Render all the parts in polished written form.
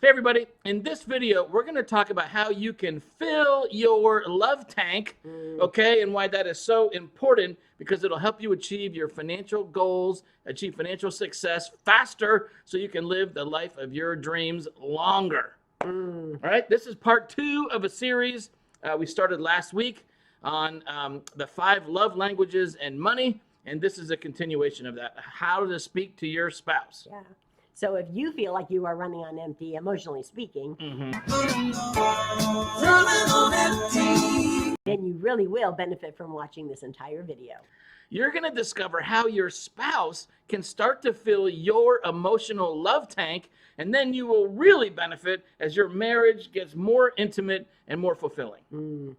Hey everybody, in this video, we're going to talk about how you can fill your love tank, okay, and why that is so important because it'll help you achieve your financial goals, achieve financial success faster so you can live the life of your dreams longer. All right, this is part 2 of a series we started last week on the 5 love languages and money, and this is a continuation of that, how to speak to your spouse. Yeah. So if you feel like you are running on empty, emotionally speaking, then you really will benefit from watching this entire video. You're going to discover how your spouse can start to fill your emotional love tank, and then you will really benefit as your marriage gets more intimate and more fulfilling.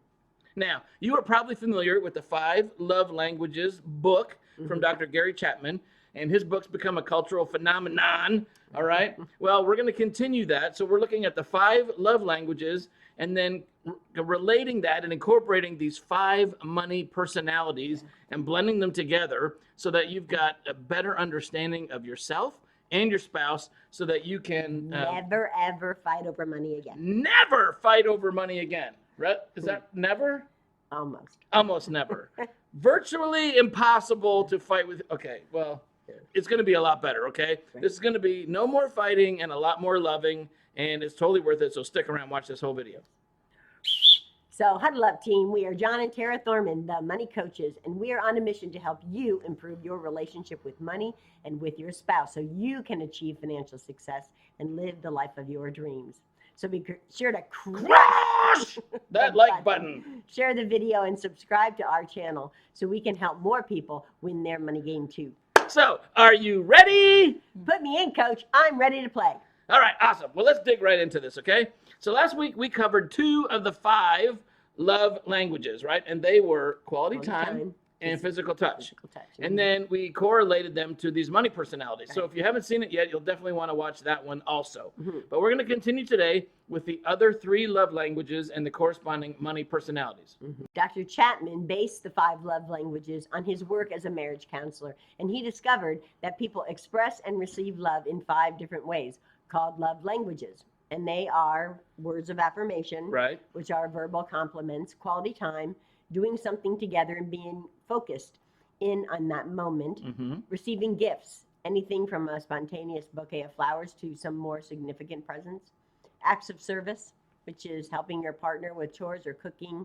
Now, you are probably familiar with the 5 Love Languages book from Dr. Gary Chapman, and his book's become a cultural phenomenon, all right? Well, we're going to continue that. So we're looking at the 5 love languages and then relating that and incorporating these 5 money personalities and blending them together so that you've got a better understanding of yourself and your spouse so that you can... never, ever fight over money again. Never fight over money again. Right? Is that never? Almost. Almost never. Virtually impossible to fight with... Okay, well... It's going to be a lot better, okay? Right. This is going to be no more fighting and a lot more loving, and it's totally worth it, so stick around, watch this whole video. So, huddle up, team. We are John and Tara Thorman, the money coaches, and we are on a mission to help you improve your relationship with money and with your spouse so you can achieve financial success and live the life of your dreams. So be sure to crush that like button. Share the video and subscribe to our channel so we can help more people win their money game too. So, are you ready? Put me in, coach. I'm ready to play. All right, awesome. Well, let's dig right into this, okay? So last week we covered 2 of the 5 love languages, right? And they were quality time and physical touch. And then we correlated them to these money personalities. Right. So if you haven't seen it yet, you'll definitely want to watch that one also. But we're going to continue today with the other 3 love languages and the corresponding money personalities. Dr. Chapman based the 5 love languages on his work as a marriage counselor, and he discovered that people express and receive love in 5 different ways called love languages. And they are words of affirmation, right, which are verbal compliments, quality time, doing something together and being focused in on that moment, receiving gifts, anything from a spontaneous bouquet of flowers to some more significant presents, acts of service, which is helping your partner with chores or cooking.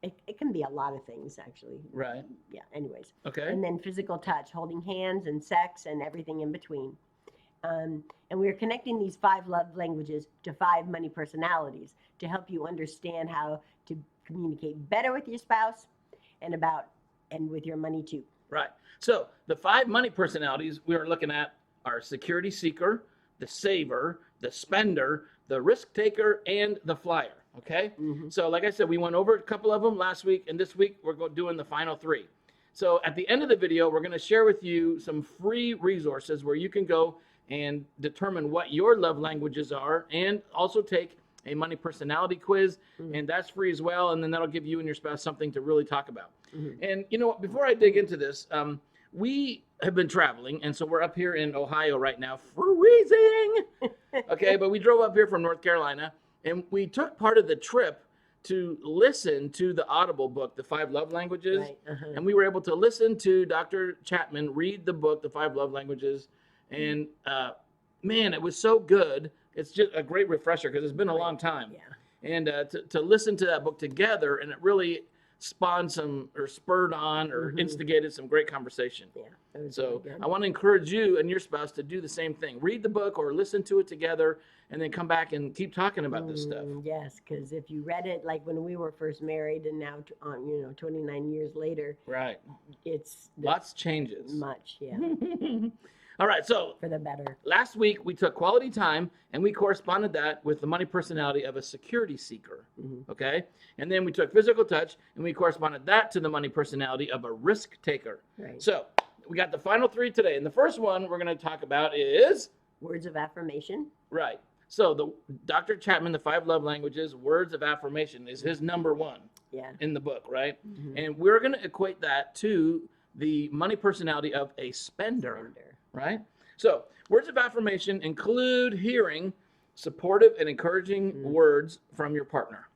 It can be a lot of things, actually. Right. Yeah, anyways. Okay. And then physical touch, holding hands and sex and everything in between. And we're connecting these 5 love languages to 5 money personalities to help you understand how to communicate better with your spouse and with your money too. Right. So the 5 money personalities we are looking at are security seeker, the saver, the spender, the risk taker, and the flyer. Okay. So like I said, we went over a couple of them last week, and this week we're doing the final 3. So at the end of the video, we're going to share with you some free resources where you can go and determine what your love languages are, and also take a money personality quiz, and that's free as well, and then that'll give you and your spouse something to really talk about. And you know what, before I dig into this, we have been traveling, and so we're up here in Ohio right now, freezing, okay, but we drove up here from North Carolina, and we took part of the trip to listen to the Audible book, The 5 Love Languages, Right. And we were able to listen to Dr. Chapman read the book, The 5 Love Languages, and man, it was so good. It's just a great refresher because it's been a long time. Yeah. And to listen to that book together, and it really spawned spurred on or instigated some great conversation. Yeah. So I want to encourage you and your spouse to do the same thing. Read the book or listen to it together, and then come back and keep talking about this stuff. Yes, because if you read it like when we were first married, and now 29 years later, right? It's lots changes. Much, yeah. All right, so for the better. Last week we took quality time, and we corresponded that with the money personality of a security seeker. Okay, and then we took physical touch, and we corresponded that to the money personality of a risk taker. Right. So we got the final 3 today, and the first one we're going to talk about is words of affirmation. Right. So the Dr. Chapman, the 5 love languages, words of affirmation is his number 1 in the book, right? And we're going to equate that to the money personality of a spender. Right? So words of affirmation include hearing supportive and encouraging words from your partner.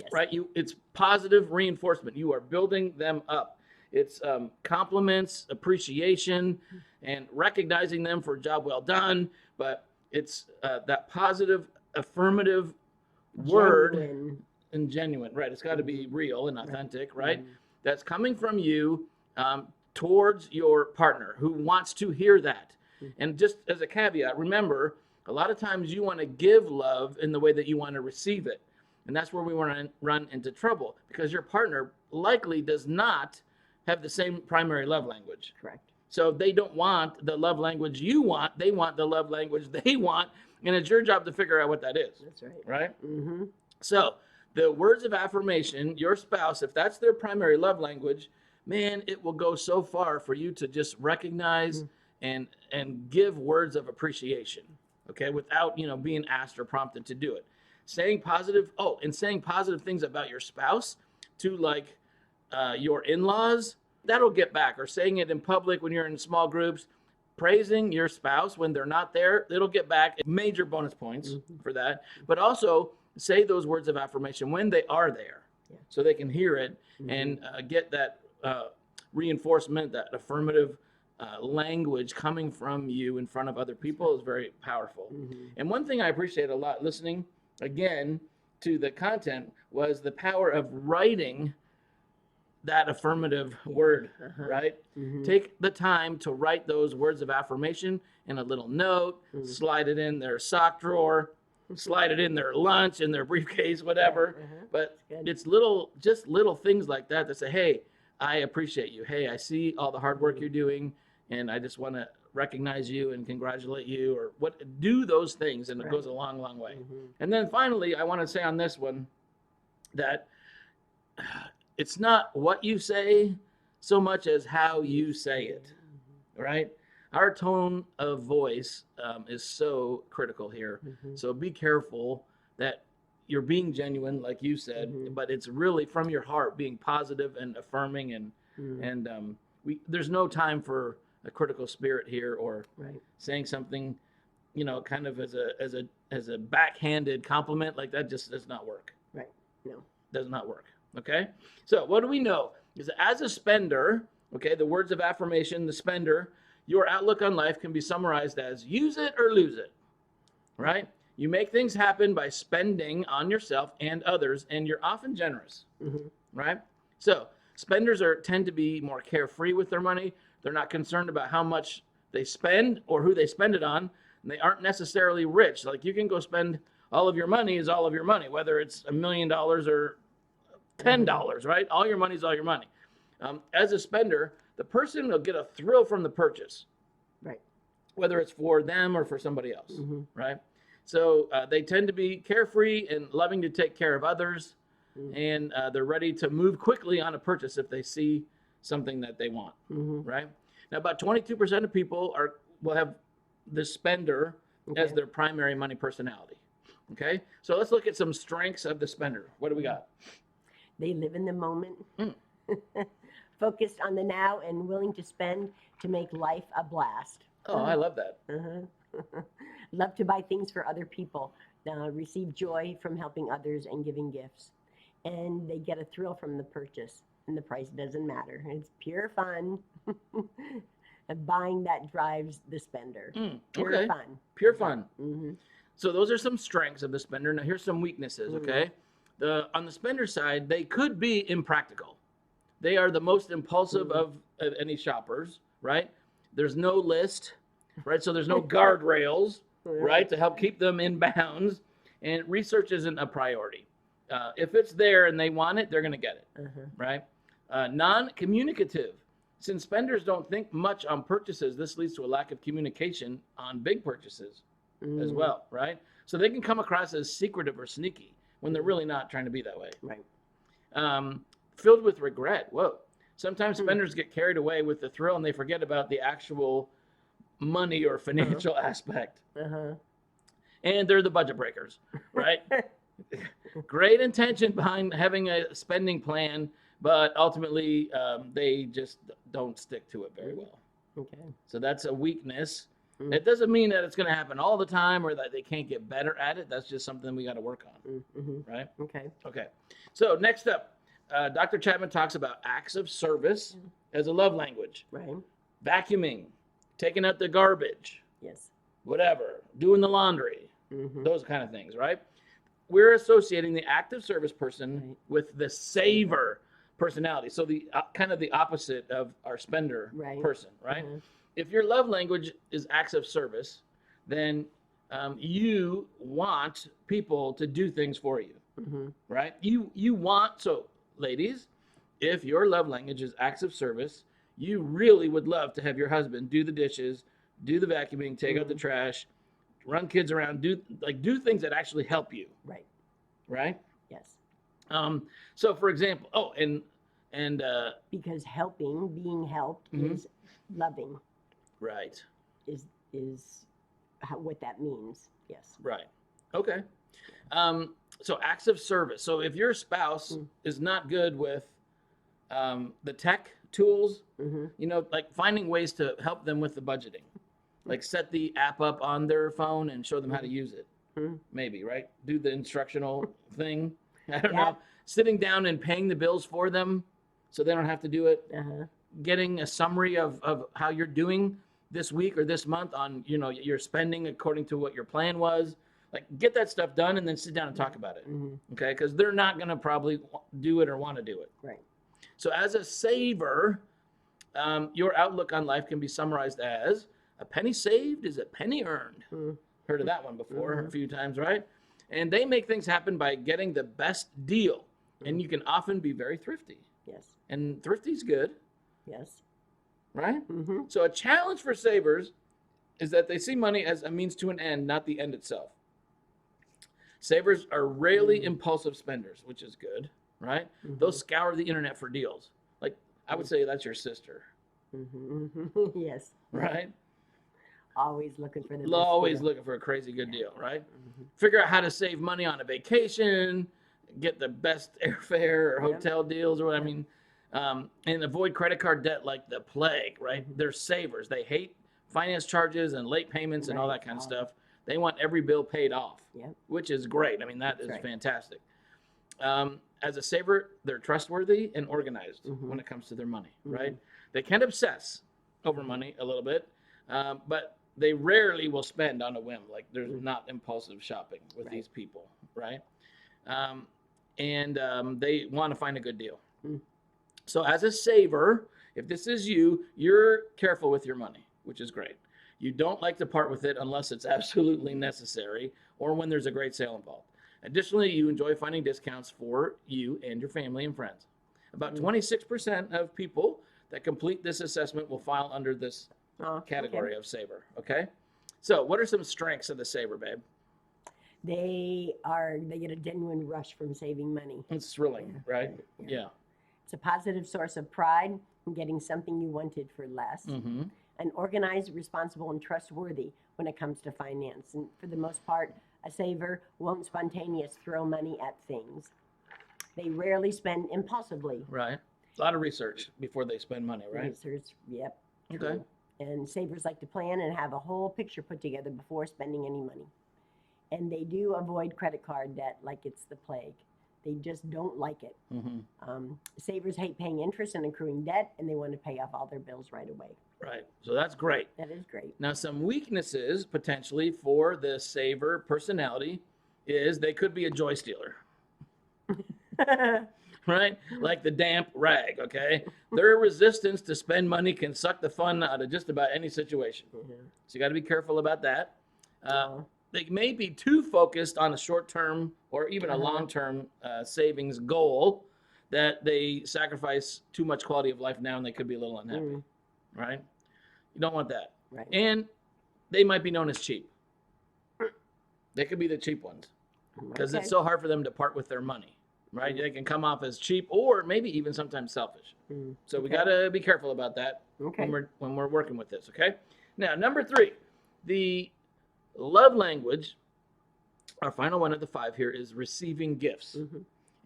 Yes. Right? It's positive reinforcement. You are building them up. It's compliments, appreciation, and recognizing them for a job well done. But it's that positive, affirmative word Genuine. and genuine. Right? It's got to be real and authentic. Right? That's coming from you towards your partner who wants to hear that. And just as a caveat, remember, a lot of times you want to give love in the way that you want to receive it. And that's where we want to run into trouble, because your partner likely does not have the same primary love language. Correct. So they don't want the love language you want. They want the love language they want. And it's your job to figure out what that is. That's right. Right? Mm-hmm. So the words of affirmation, your spouse, if that's their primary love language, man, it will go so far for you to just recognize and give words of appreciation, okay, without, being asked or prompted to do it. Saying positive things about your spouse to like your in-laws, that'll get back. Or saying it in public when you're in small groups, praising your spouse when they're not there, it'll get back. Major bonus points for that. But also say those words of affirmation when they are there, so they can hear it and get that reinforcement, that affirmative language coming from you in front of other people is very powerful. And one thing I appreciate a lot listening again to the content was the power of writing that affirmative word, right? Take the time to write those words of affirmation in a little note, slide it in their sock drawer, slide it in their lunch, in their briefcase, whatever. But it's little things like that say, hey, I appreciate you. Hey, I see all the hard work you're doing, and I just want to recognize you and congratulate you, or do those things, and it goes a long, long way. And then finally, I want to say on this one that it's not what you say so much as how you say it, right? Our tone of voice is so critical here. So be careful that you're being genuine, like you said, but it's really from your heart, being positive and affirming, and there's no time for a critical spirit here, or saying something, kind of as a backhanded compliment. Like that just does not work. Right. No. Does not work. Okay. So what do we know is that as a spender, okay, the words of affirmation, the spender, your outlook on life can be summarized as use it or lose it, right? You make things happen by spending on yourself and others, and you're often generous, right? So spenders tend to be more carefree with their money. They're not concerned about how much they spend or who they spend it on, and they aren't necessarily rich. Like you can go spend all of your money is all of your money, whether it's $1 million or $10, right? All your money is all your money. As a spender, the person will get a thrill from the purchase, right? Whether it's for them or for somebody else, right? So they tend to be carefree and loving to take care of others, and they're ready to move quickly on a purchase if they see something that they want, right? Now, about 22% of people will have the spender as their primary money personality, okay? So let's look at some strengths of the spender. What do we got? They live in the moment, focused on the now, and willing to spend to make life a blast. Oh, I love that. Love to buy things for other people, receive joy from helping others and giving gifts. And they get a thrill from the purchase, and the price doesn't matter. It's pure fun. And buying that drives the spender. Pure fun. Pure fun. So those are some strengths of the spender. Now here's some weaknesses, okay? On the spender side, they could be impractical. They are the most impulsive of any shoppers, right? There's no list, right? So there's no guardrails, right, to help keep them in bounds. And research isn't a priority. If it's there and they want it, they're going to get it, right? Non-communicative. Since spenders don't think much on purchases, this leads to a lack of communication on big purchases as well, right? So they can come across as secretive or sneaky when they're really not trying to be that way. Right. Filled with regret. Whoa. Sometimes spenders get carried away with the thrill and they forget about the actual money or financial aspect. And they're the budget breakers, right? Great intention behind having a spending plan, but ultimately they just don't stick to it very well. Okay. So that's a weakness. It doesn't mean that it's going to happen all the time or that they can't get better at it. That's just something we got to work on, right? Okay. Okay. So next up, Dr. Chapman talks about acts of service as a love language. Right. Vacuuming, taking out the garbage, Yes. whatever, doing the laundry, those kind of things, right? We're associating the active service person with the saver personality. So the kind of the opposite of our spender person, right? If your love language is acts of service, then you want people to do things for you, right? You want, so ladies, if your love language is acts of service, you really would love to have your husband do the dishes, do the vacuuming, take out the trash, run kids around, do things that actually help you. Right? Yes. So for example, because being helped is loving. Right. Is what that means. Yes. Right. Okay. So acts of service. So if your spouse is not good with the tech tools, like finding ways to help them with the budgeting, like set the app up on their phone and show them how to use it. Maybe, right? Do the instructional thing. I don't know. Sitting down and paying the bills for them so they don't have to do it. Getting a summary of how you're doing this week or this month on, your spending according to what your plan was. Like, get that stuff done and then sit down and talk about it. Okay? Because they're not going to probably do it or want to do it. Right. So as a saver, your outlook on life can be summarized as a penny saved is a penny earned. Heard of that one before a few times, right? And they make things happen by getting the best deal. And you can often be very thrifty. Yes. And thrifty's good. Yes. Right? So a challenge for savers is that they see money as a means to an end, not the end itself. Savers are rarely impulsive spenders, which is good, right? They'll scour the internet for deals. Like, I would say that's your sister. Yes. Right? Always looking for the Always looking for a crazy good deal, right? Figure out how to save money on a vacation, get the best airfare or hotel deals or what I mean, and avoid credit card debt like the plague, right? They're savers. They hate finance charges and late payments and all that kind of stuff. They want every bill paid off, which is great. I mean, that is fantastic. As a saver, they're trustworthy and organized when it comes to their money, right? They can obsess over money a little bit, but they rarely will spend on a whim. Like, there's not impulsive shopping with these people, right? And they want to find a good deal. So as a saver, if this is you, you're careful with your money, which is great. You don't like to part with it unless it's absolutely necessary or when there's a great sale involved. Additionally, you enjoy finding discounts for you and your family and friends. About 26% of people that complete this assessment will fall under this category of saver. Okay. So what are some strengths of the saver, babe? They get a genuine rush from saving money. It's thrilling, right? Yeah. It's a positive source of pride in getting something you wanted for less. And organized, responsible, and trustworthy when it comes to finance. And for the most part, a saver won't spontaneously throw money at things. They rarely spend impulsively. Right. A lot of research before they spend money, right? Research, yep. Okay. True. And savers like to plan and have a whole picture put together before spending any money. And they do avoid credit card debt like it's the plague. They just don't like it. Savers hate paying interest and accruing debt, and they want to pay off all their bills right away. Right. So that's great. That is great. Now, some weaknesses potentially for the saver personality is they could be a joy stealer. Right? Like the damp rag, okay? Their resistance to spend money can suck the fun out of just about any situation. So you got to be careful about that. They may be too focused on a short-term or even a long-term savings goal that they sacrifice too much quality of life now and they could be a little unhappy, right? You don't want that. Right. And they might be known as cheap. They could be the cheap ones because it's so hard for them to part with their money, right? They can come off as cheap or maybe even sometimes selfish. So we got to be careful about that when we're working with this, okay? Now, number 3, the love language, our final one of the 5 here, is receiving gifts.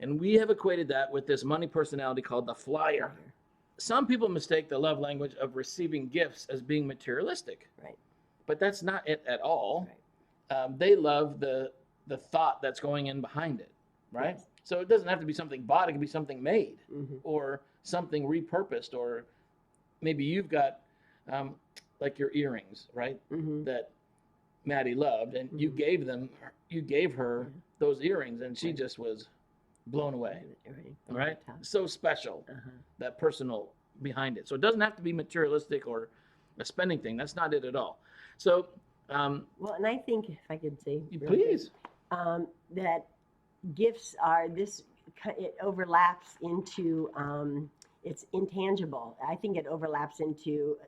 And we have equated that with this money personality called the flyer. Some people mistake the love language of receiving gifts as being materialistic. Right. but that's not it at all. Right. They love the thought that's going in behind it, right? Yes. So it doesn't have to be something bought. It can be something made Mm-hmm. or something repurposed, or maybe you've got like your earrings, right? Mm-hmm. That Maddie loved, and you gave her those earrings, and she just was blown away, right? So special, that personal behind it. So it doesn't have to be materialistic or a spending thing. That's not it at all. So, well, and I think if I could say, please, that gifts are this. It overlaps into it's intangible. I think it overlaps into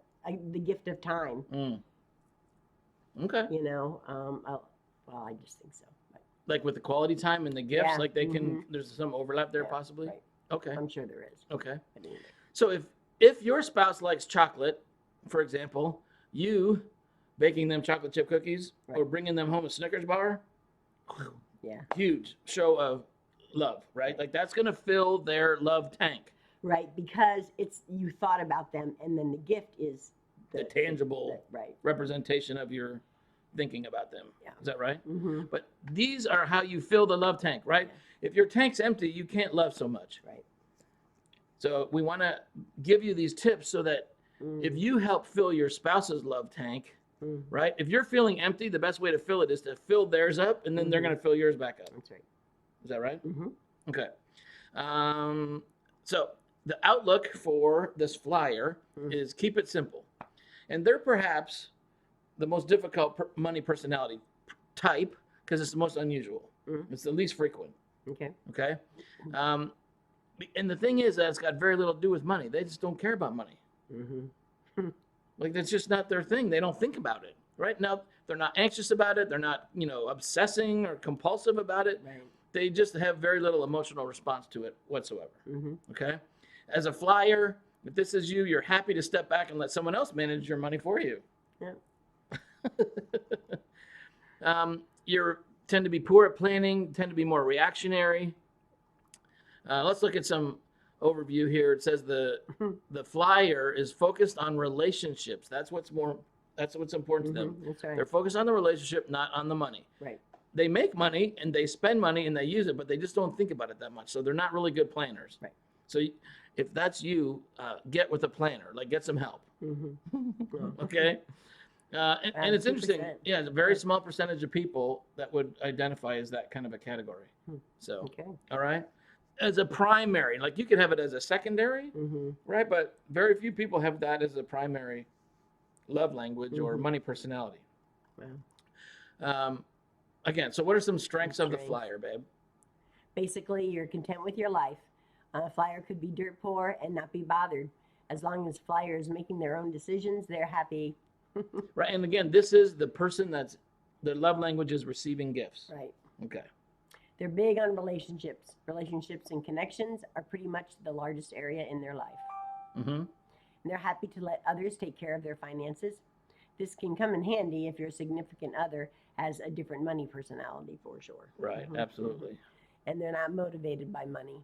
the gift of time. Okay. You know, well, I just think so. But, like with the quality time and the gifts, yeah, like they can. There's some overlap there, yeah, possibly. right. Okay. I'm sure there is. Okay. I mean, So if your spouse likes chocolate, for example, you baking them chocolate chip cookies or bringing them home a Snickers bar, yeah, huge show of love, right? Like that's gonna fill their love tank. right, because it's you thought about them, and then the gift is The tangible right representation of your thinking about them. Yeah. Is that right? Mm-hmm. But these are how you fill the love tank, right? Yeah. If your tank's empty, you can't love so much. Right. So we want to give you these tips so that if you help fill your spouse's love tank, right? If you're feeling empty, the best way to fill it is to fill theirs up, and then they're going to fill yours back up. That's right. Is that right? Mm-hmm. Okay. So the outlook for this flyer is keep it simple. And they're perhaps the most difficult money personality type because it's the most unusual. It's the least frequent. Okay. Okay. And the thing is that it's got very little to do with money. They just don't care about money. Like that's just not their thing. They don't think about it. Right now, they're not anxious about it. They're not, obsessing or compulsive about it. Right. They just have very little emotional response to it whatsoever. Okay. As a flyer, if this is you, you're happy to step back and let someone else manage your money for you. Yeah. You tend to be poor at planning, tend to be more reactionary. Let's look at some overview here. It says the flyer is focused on relationships. That's what's important to them. That's right. They're focused on the relationship, not on the money. Right. They make money and they spend money and they use it, but they just don't think about it that much. So they're not really good planners. Right. So if that's you, get with a planner, like get some help. Okay. And it's interesting. 2%. Yeah, it's a very small percentage of people that would identify as that kind of a category. So, Okay. all right. As a primary, like you could have it as a secondary, right? But very few people have that as a primary love language or money personality. Wow. Again, so what are some strengths of the flyer, babe? Basically, you're content with your life. A flyer could be dirt poor and not be bothered. As long as flyer is making their own decisions, they're happy. Right. And again, this is the person that's their love language is receiving gifts. Right. Okay. They're big on relationships. Relationships and connections are pretty much the largest area in their life. And they're happy to let others take care of their finances. This can come in handy if your significant other has a different money personality, for sure. Right. Absolutely. And they're not motivated by money,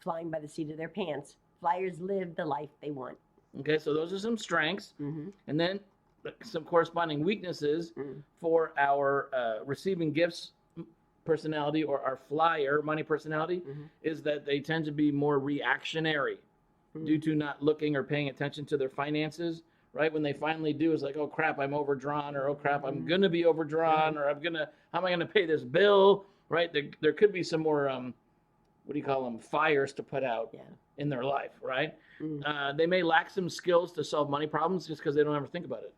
flying by the seat of their pants. Flyers live the life they want. Okay. So those are some strengths. And then some corresponding weaknesses for our receiving gifts personality or our flyer money personality is that they tend to be more reactionary due to not looking or paying attention to their finances. Right when they finally do, it's like, oh crap, I'm overdrawn, or oh crap, I'm gonna be overdrawn, or how am I gonna pay this bill? Right? There could be some more what do you call them, fires to put out in their life. Right? They may lack some skills to solve money problems just because they don't ever think about it.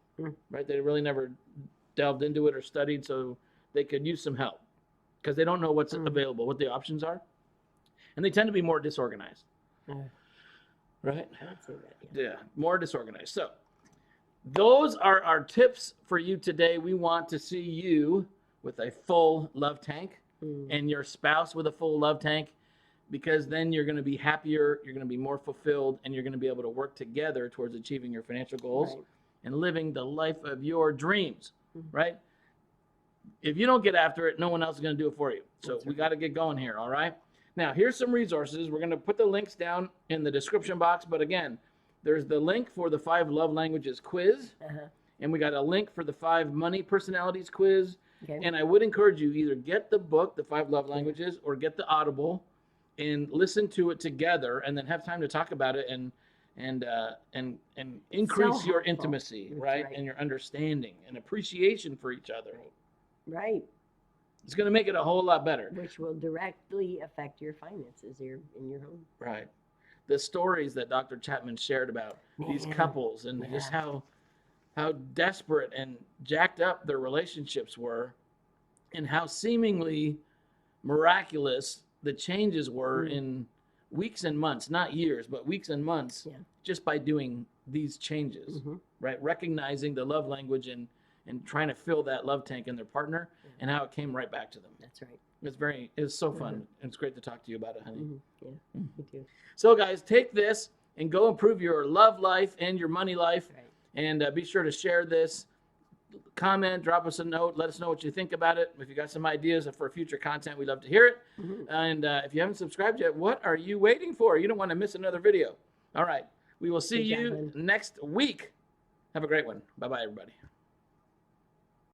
Right? They really never delved into it or studied, so they could use some help because they don't know what's available, what the options are, and they tend to be more disorganized. Right? I would say that. Yeah, more disorganized. So those are our tips for you today. We want to see you with a full love tank and your spouse with a full love tank, because then you're going to be happier, you're going to be more fulfilled, and you're going to be able to work together towards achieving your financial goals and living the life of your dreams, right? If you don't get after it, no one else is going to do it for you. So we got to get going here, all right? Now, here's some resources. We're going to put the links down in the description box, but again, there's the link for the 5 love languages quiz, And we got a link for the 5 money personalities quiz. Okay. And I would encourage you either get the book, The 5 Love Languages, or get the Audible and listen to it together, and then have time to talk about it and increase your helpful. intimacy, That's right? right. And your understanding and appreciation for each other. Right. It's going to make it a whole lot better. Which will directly affect your finances in your home. Right. The stories that Dr. Chapman shared about these Man. couples and just how desperate and jacked up their relationships were, and how seemingly miraculous the changes were in weeks and months, not years, but weeks and months, just by doing these changes, right? Recognizing the love language and trying to fill that love tank in their partner, and how it came right back to them. That's right. It's so fun. And it's great to talk to you about it, honey. Yeah, me too. So guys, take this and go improve your love life and your money life. Right. And be sure to share this. Comment, drop us a note, let us know what you think about it. If you got some ideas for future content, we'd love to hear it. And if you haven't subscribed yet, what are you waiting for? You don't want to miss another video. All right. We will see you next week. Have a great one. Bye-bye, everybody.